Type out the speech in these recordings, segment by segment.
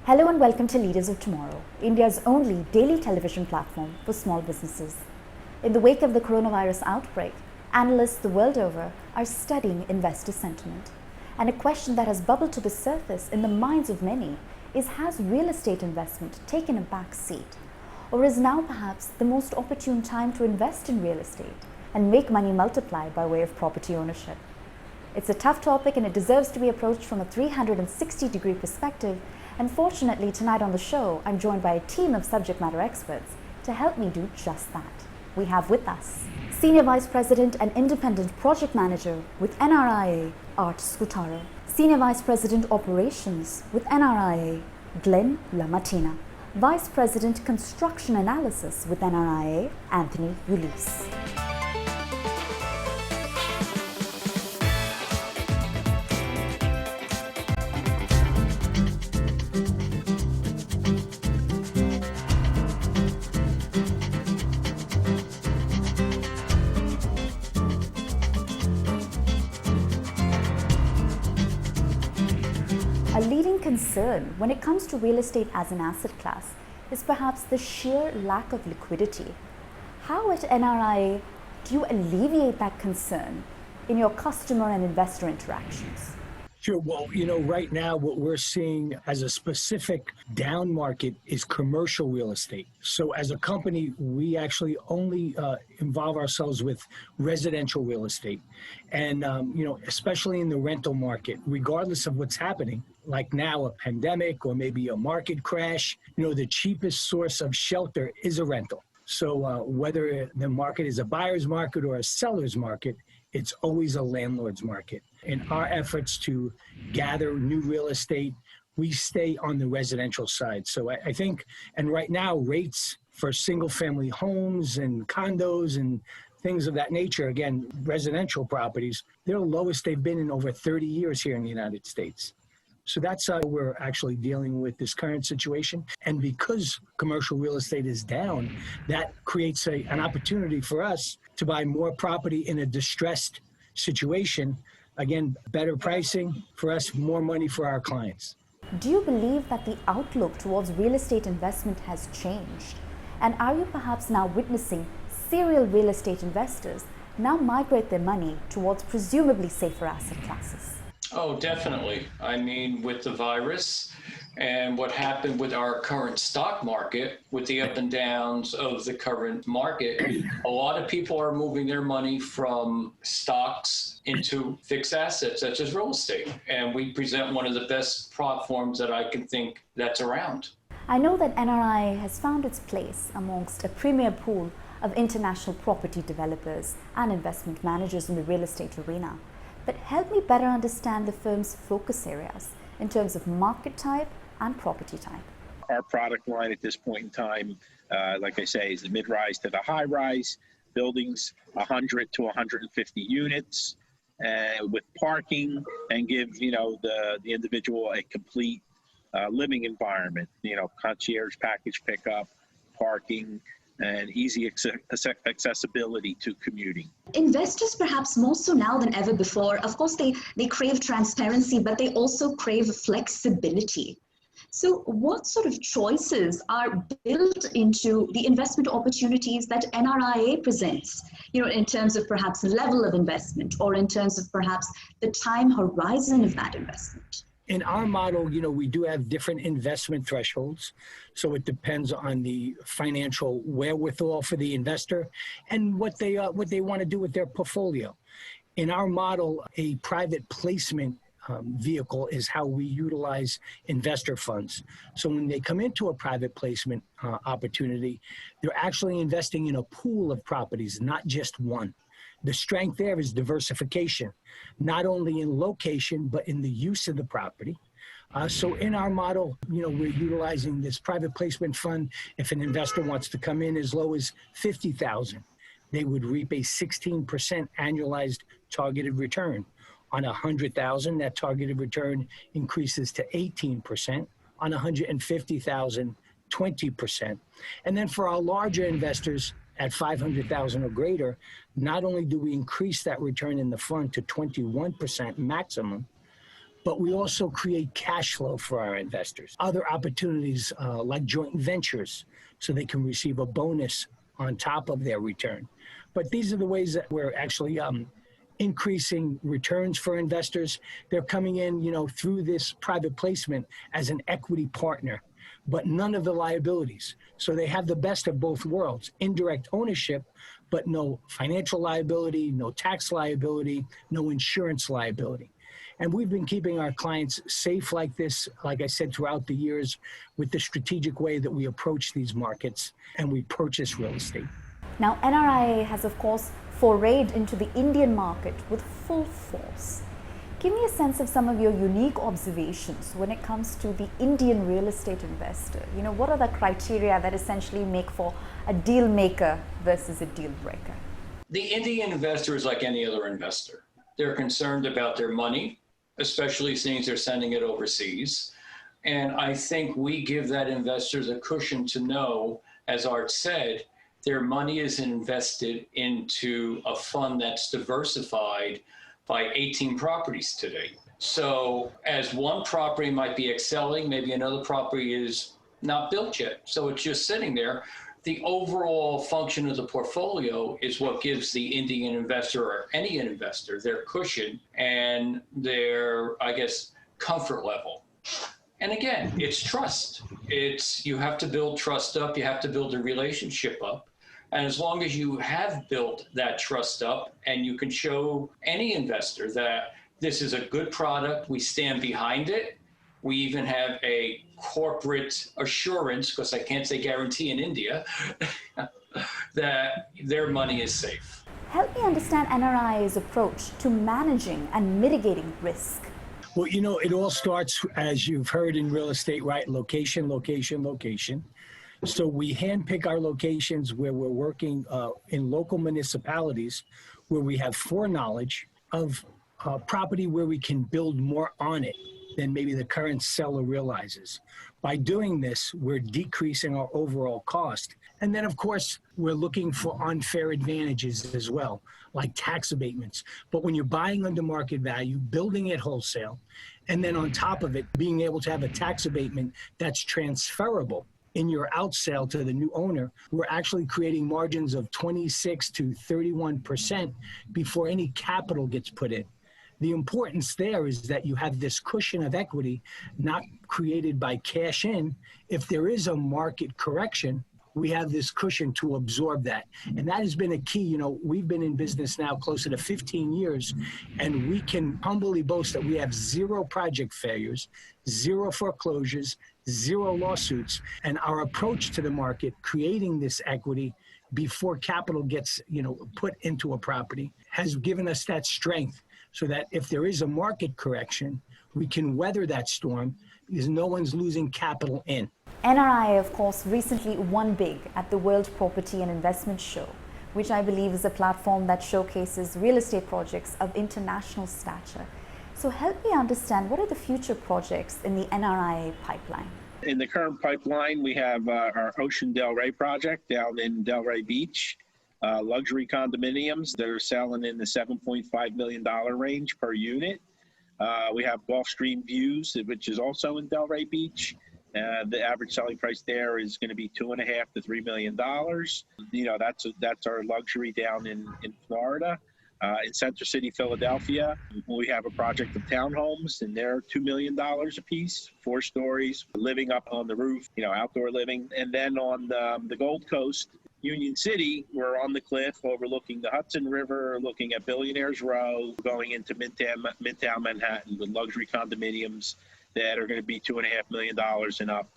Hello and welcome to Leaders of Tomorrow, India's only daily television platform for small businesses. In the wake of the coronavirus outbreak, analysts the world over are studying investor sentiment. And a question that has bubbled to the surface in the minds of many is, has real estate investment taken a back seat? Or is now perhaps the most opportune time to invest in real estate and make money multiply by way of property ownership? It's a tough topic and it deserves to be approached from a 360-degree perspective. And fortunately, tonight on the show, I'm joined by a team of subject matter experts to help me do just that. We have with us Senior Vice President and Independent Project Manager with NRIA, Art Scutaro. Senior Vice President Operations with NRIA, A La Mattina. Vice President Construction Analysis with NRIA, Anthony Ulisse. A leading concern when it comes to real estate as an asset class is perhaps the sheer lack of liquidity. How at NRIA do you alleviate that concern in your customer and investor interactions? Sure. Well, right now what we're seeing as a specific down market is commercial real estate. So as a company, we actually only involve ourselves with residential real estate. And, especially in the rental market, regardless of what's happening, like now a pandemic or maybe a market crash, the cheapest source of shelter is a rental. So whether the market is a buyer's market or a seller's market, it's always a landlord's market. In our efforts to gather new real estate, we stay on the residential side. So I think, and right now rates for single family homes and condos and things of that nature, again, residential properties, they're the lowest they've been in over 30 years here in the United States. So that's how we're actually dealing with this current situation. And because commercial real estate is down, that creates an opportunity for us to buy more property in a distressed situation. Again, better pricing for us, more money for our clients. Do you believe that the outlook towards real estate investment has changed? And are you perhaps now witnessing serial real estate investors now migrate their money towards presumably safer asset classes? Oh, definitely. I mean, with the virus and what happened with our current stock market, with the up and downs of the current market, a lot of people are moving their money from stocks into fixed assets, such as real estate. And we present one of the best platforms that I can think that's around. I know that NRI has found its place amongst a premier pool of international property developers and investment managers in the real estate arena. But help me better understand the firm's focus areas in terms of market type and property type. Our product line at this point in time, like I say, is the mid-rise to the high-rise buildings, 100 to 150 units, with parking, and give the individual a complete living environment. Concierge package pickup, parking, and easy accessibility to commuting. Investors, perhaps more so now than ever before, of course, they crave transparency, but they also crave flexibility. So what sort of choices are built into the investment opportunities that NRIA presents, in terms of perhaps level of investment or in terms of perhaps the time horizon of that investment? In our model, we do have different investment thresholds. So it depends on the financial wherewithal for the investor and what they want to do with their portfolio. In our model, a private placement vehicle is how we utilize investor funds. So when they come into a private placement opportunity, they're actually investing in a pool of properties, not just one. The strength there is diversification, not only in location, but in the use of the property. So in our model, we're utilizing this private placement fund. If an investor wants to come in as low as $50,000, they would reap a 16% annualized targeted return. On $100,000, that targeted return increases to 18%. On $150,000, 20%. And then for our larger investors, at 500,000 or greater, not only do we increase that return in the fund to 21% maximum, but we also create cash flow for our investors. Other opportunities like joint ventures, so they can receive a bonus on top of their return. But these are the ways that we're actually increasing returns for investors. They're coming in, through this private placement as an equity partner, but none of the liabilities. So they have the best of both worlds, indirect ownership, but no financial liability, no tax liability, no insurance liability. And we've been keeping our clients safe like this, like I said, throughout the years with the strategic way that we approach these markets and we purchase real estate. Now, NRIA has, of course, forayed into the Indian market with full force. Give me a sense of some of your unique observations when it comes to the Indian real estate investor. What are the criteria that essentially make for a deal maker versus a deal breaker? The Indian investor is like any other investor. They're concerned about their money, especially since they're sending it overseas. And I think we give that investor the cushion to know, as Art said, their money is invested into a fund that's diversified by 18 properties today. So as one property might be excelling, maybe another property is not built yet. So it's just sitting there. The overall function of the portfolio is what gives the Indian investor or any investor their cushion and their, comfort level. And again, it's trust. You have to build trust up. You have to build a relationship up. And as long as you have built that trust up and you can show any investor that this is a good product, we stand behind it. We even have a corporate assurance, because I can't say guarantee in India, that their money is safe. Help me understand NRIA's approach to managing and mitigating risk. Well, it all starts, as you've heard in real estate, right? Location, location, location. So we handpick our locations where we're working in local municipalities where we have foreknowledge of property where we can build more on it than maybe the current seller realizes. By doing this, we're decreasing our overall cost. And then, of course, we're looking for unfair advantages as well, like tax abatements. But when you're buying under market value, building at wholesale, and then on top of it, being able to have a tax abatement that's transferable in your out sale to the new owner, we're actually creating margins of 26 to 31% before any capital gets put in. The importance there is that you have this cushion of equity not created by cash in. If there is a market correction, we have this cushion to absorb that. And that has been a key. We've been in business now closer to 15 years, and we can humbly boast that we have 0 project failures, 0 foreclosures, 0 lawsuits. And our approach to the market, creating this equity before capital gets, put into a property, has given us that strength so that if there is a market correction, we can weather that storm because no one's losing capital in. NRIA, of course, recently won big at the World Property and Investment Show, which I believe is a platform that showcases real estate projects of international stature. So help me understand, what are the future projects in the NRIA pipeline? In the current pipeline, we have our Ocean Delray project down in Delray Beach. Luxury condominiums that are selling in the $7.5 million range per unit. We have Gulfstream Views, which is also in Delray Beach. The average selling price there is going to be $2.5 to $3 million. That's our luxury down in Florida. In Center City, Philadelphia, we have a project of townhomes, and they're $2 million a piece, 4 stories, living up on the roof, outdoor living. And then on the Gold Coast, Union City, we're on the cliff overlooking the Hudson River, looking at Billionaires Row, going into Midtown Manhattan with luxury condominiums that are going to be $2.5 million and up,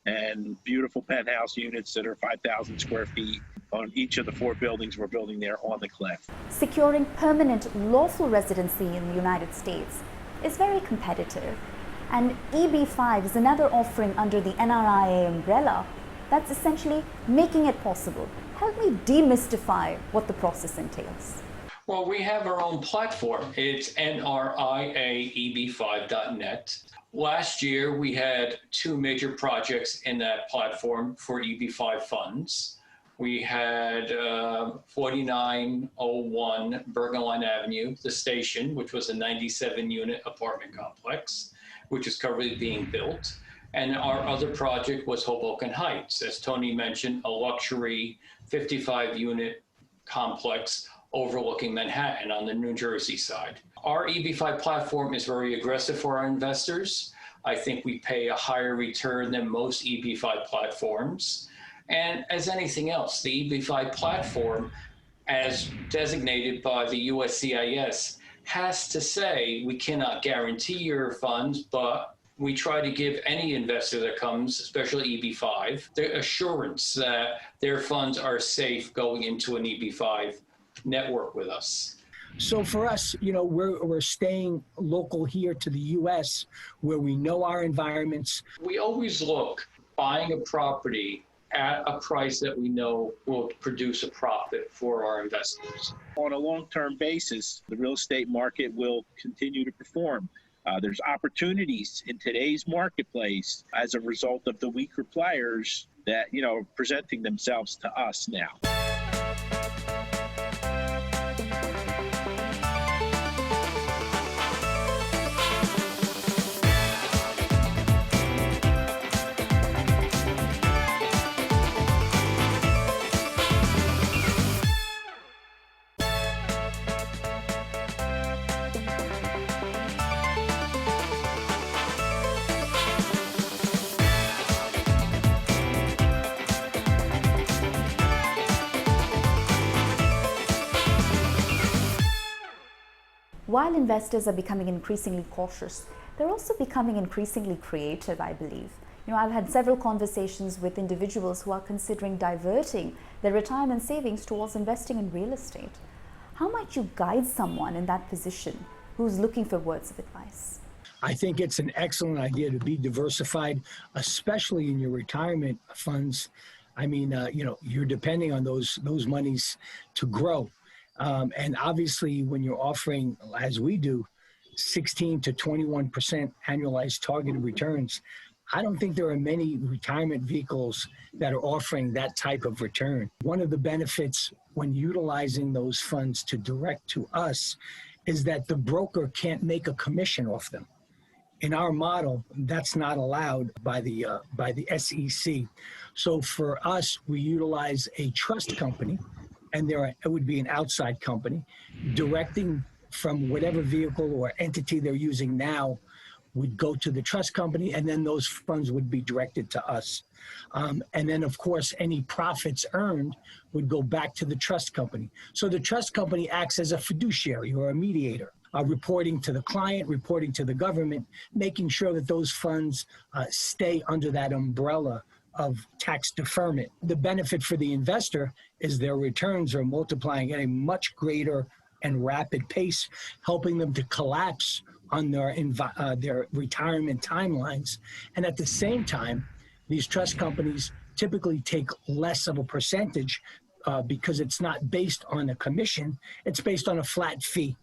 and beautiful penthouse units that are 5,000 square feet on each of the 4 buildings we're building there on the cliff. Securing permanent lawful residency in the United States is very competitive, and EB5 is another offering under the NRIA umbrella that's essentially making it possible. Help me demystify what the process entails. Well, we have our own platform. It's NRIA-EB5.net. Last year, we had 2 major projects in that platform for EB5 funds. We had 4901 Bergen Line Avenue, the station, which was a 97-unit apartment complex, which is currently being built. And our other project was Hoboken Heights, as Tony mentioned, a luxury 55-unit complex overlooking Manhattan on the New Jersey side. Our EB5 platform is very aggressive for our investors. I think we pay a higher return than most EB5 platforms. And as anything else, the EB5 platform, as designated by the USCIS, has to say we cannot guarantee your funds, but we try to give any investor that comes, especially EB5, the assurance that their funds are safe going into an EB5 network with us. So for us, you know, we're staying local here to the U.S. where we know our environments. We always look buying a property at a price that we know will produce a profit for our investors. On a long-term basis, the real estate market will continue to perform. There's opportunities in today's marketplace as a result of the weaker players that, you know, are presenting themselves to us now. While investors are becoming increasingly cautious, they're also becoming increasingly creative, I believe. You know, I've had several conversations with individuals who are considering diverting their retirement savings towards investing in real estate. How might you guide someone in that position who's looking for words of advice? I think it's an excellent idea to be diversified, especially in your retirement funds. I mean, you know, you're depending on those monies to grow. And obviously, when you're offering, as we do, 16 to 21% annualized targeted returns, I don't think there are many retirement vehicles that are offering that type of return. One of the benefits when utilizing those funds to direct to us is that the broker can't make a commission off them. In our model, that's not allowed by the SEC. So for us, we utilize a trust company, and it would be an outside company, directing from whatever vehicle or entity they're using now would go to the trust company, and then those funds would be directed to us. And then, of course, any profits earned would go back to the trust company. So the trust company acts as a fiduciary or a mediator, reporting to the client, reporting to the government, making sure that those funds stay under that umbrella of tax deferment. The benefit for the investor is their returns are multiplying at a much greater and rapid pace, helping them to collapse on their retirement timelines. And at the same time, these trust companies typically take less of a percentage because it's not based on a commission, it's based on a flat fee.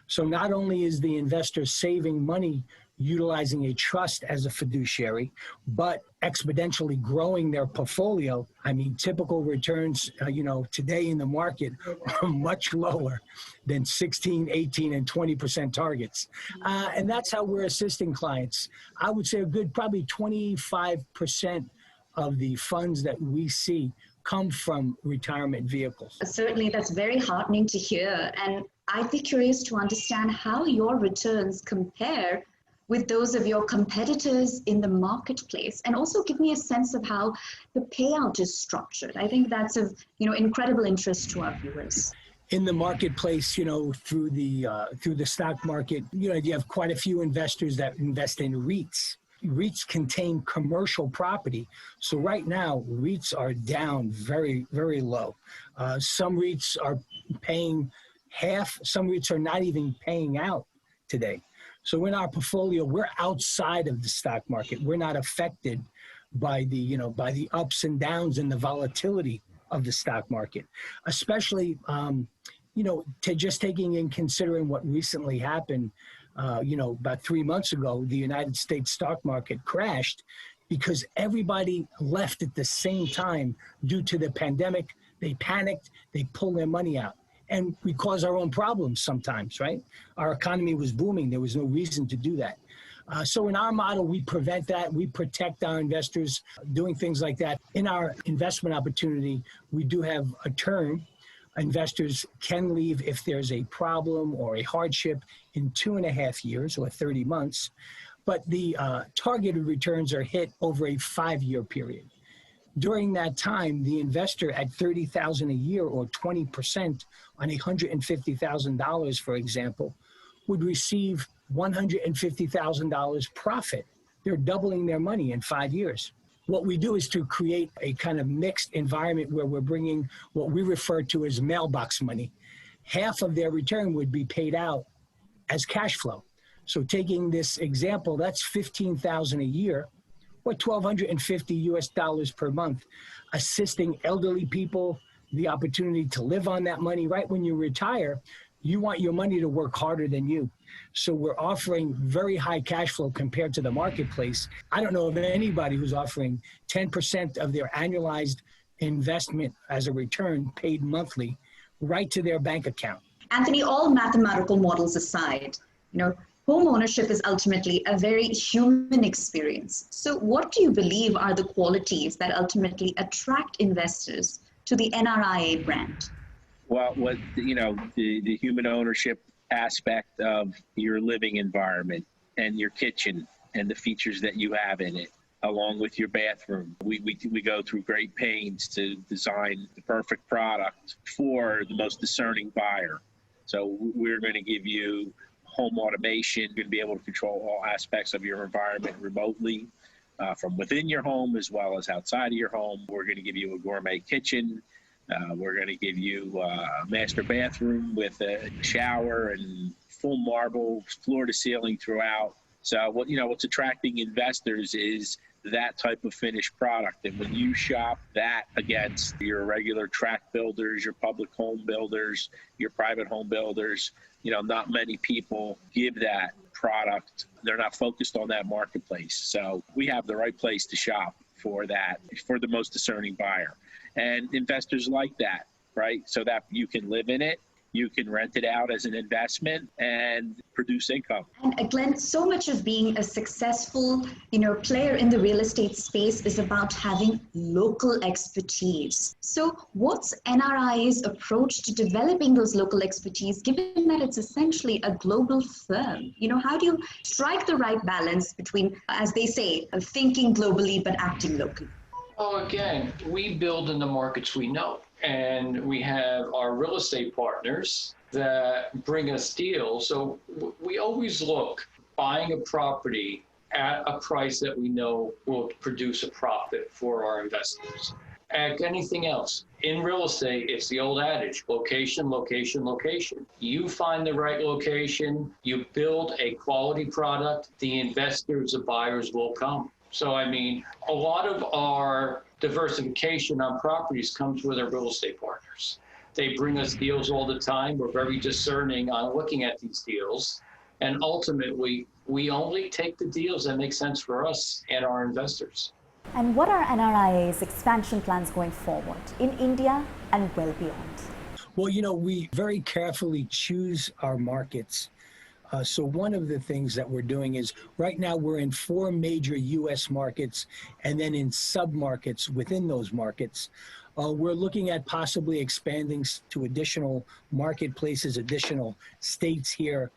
So not only is the investor saving money utilizing a trust as a fiduciary, but exponentially growing their portfolio. I mean, typical returns, you know, today in the market are much lower than 16, 18, and 20% targets. And that's how we're assisting clients. I would say a good probably 25% of the funds that we see come from retirement vehicles. Certainly, that's very heartening to hear. And I'd be curious to understand how your returns compare with those of your competitors in the marketplace, and also give me a sense of how the payout is structured. I think that's of incredible interest to our viewers. In the marketplace, you know, through the stock market, you know, you have quite a few investors that invest in REITs. REITs contain commercial property. So right now, REITs are down very, very low. Some REITs are paying half. Some REITs are not even paying out today. So in our portfolio, we're outside of the stock market. We're not affected by the ups and downs and the volatility of the stock market, especially, just taking in considering what recently happened. About 3 months ago, the United States stock market crashed because everybody left at the same time due to the pandemic, they panicked, they pulled their money out. And we cause our own problems sometimes, right? Our economy was booming. There was no reason to do that. So in our model, we prevent that. We protect our investors doing things like that. In our investment opportunity, we do have a term. Investors can leave if there's a problem or a hardship in 2.5 years or 30 months. But the targeted returns are hit over a 5-year period. During that time, the investor at $30,000 a year or 20% on $150,000, for example, would receive $150,000 profit. They're doubling their money in 5 years. What we do is to create a kind of mixed environment where we're bringing what we refer to as mailbox money. Half of their return would be paid out as cash flow. So taking this example, that's $15,000 a year, or $1,250 per month, assisting elderly people, the opportunity to live on that money. Right when you retire, you want your money to work harder than you. So we're offering very high cash flow compared to the marketplace. I don't know of anybody who's offering 10% of their annualized investment as a return paid monthly right to their bank account. Anthony, all mathematical models aside, home ownership is ultimately a very human experience. So what do you believe are the qualities that ultimately attract investors to the NRIA brand? Well, the human ownership aspect of your living environment and your kitchen and the features that you have in it, along with your bathroom. We go through great pains to design the perfect product for the most discerning buyer. So we're going to give you home automation. You're going to be able to control all aspects of your environment remotely from within your home as well as outside of your home. We're going to give you a gourmet kitchen. We're going to give you a master bathroom with a shower and full marble floor to ceiling throughout. So what's attracting investors is that type of finished product. And when you shop that against your regular tract builders, your public home builders, your private home builders, not many people give that product. They're not focused on that marketplace. So we have the right place to shop for that, for the most discerning buyer. And investors like that, right? So that you can live in it, you can rent it out as an investment and produce income. And Glenn, so much of being a successful, player in the real estate space is about having local expertise. So what's NRIA's approach to developing those local expertise, given that it's essentially a global firm? How do you strike the right balance between, as they say, thinking globally but acting locally? Well, again, we build in the markets we know. And we have our real estate partners that bring us deals. So we always look buying a property at a price that we know will produce a profit for our investors. Like anything else, in real estate, it's the old adage, location, location, location. You find the right location, you build a quality product, the investors, the buyers will come. So, a lot of our diversification on properties comes with our real estate partners. They bring us deals all the time. We're very discerning on looking at these deals. And ultimately, we only take the deals that make sense for us and our investors. And what are NRIA's expansion plans going forward in India and well beyond? Well, we very carefully choose our markets. So one of the things that we're doing is right now we're in 4 major U.S. markets and then in sub-markets within those markets. We're looking at possibly expanding to additional marketplaces, additional states here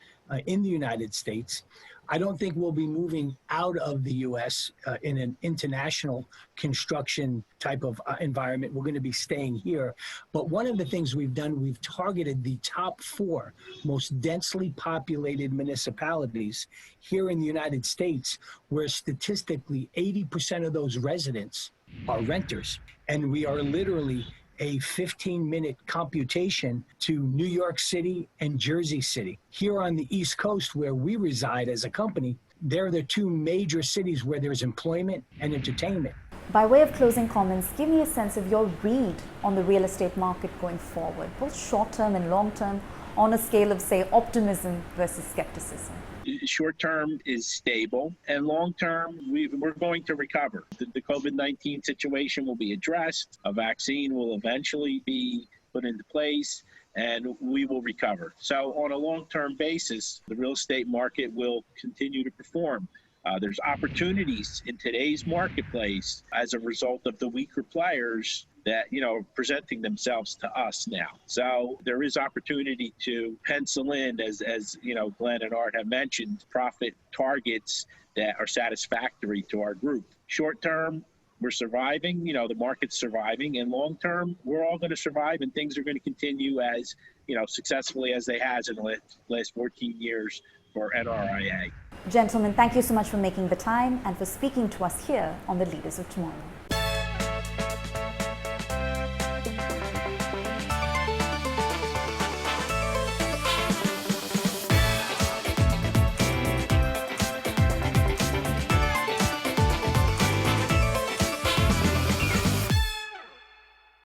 in the United States. I don't think we'll be moving out of the U.S. In an international construction type of environment. We're going to be staying here. But one of the things we've done, we've targeted the top 4 most densely populated municipalities here in the United States, where statistically 80% of those residents are renters. And we are literally a 15-minute computation to New York City and Jersey City. Here on the East Coast, where we reside as a company, they're the 2 major cities where there's employment and entertainment. By way of closing comments, give me a sense of your read on the real estate market going forward, both short-term and long-term. on a scale of, say, optimism versus skepticism? Short term is stable, and long term, we're going to recover. The COVID-19 situation will be addressed, a vaccine will eventually be put into place, and we will recover. So on a long-term basis, the real estate market will continue to perform. There's opportunities in today's marketplace as a result of the weaker players that, presenting themselves to us now. So there is opportunity to pencil in, as Glenn and Art have mentioned, profit targets that are satisfactory to our group. Short term, we're surviving, the market's surviving, and long term, we're all going to survive, and things are going to continue as, successfully as they has in the last 14 years for NRIA. Gentlemen, thank you so much for making the time and for speaking to us here on the Leaders of Tomorrow.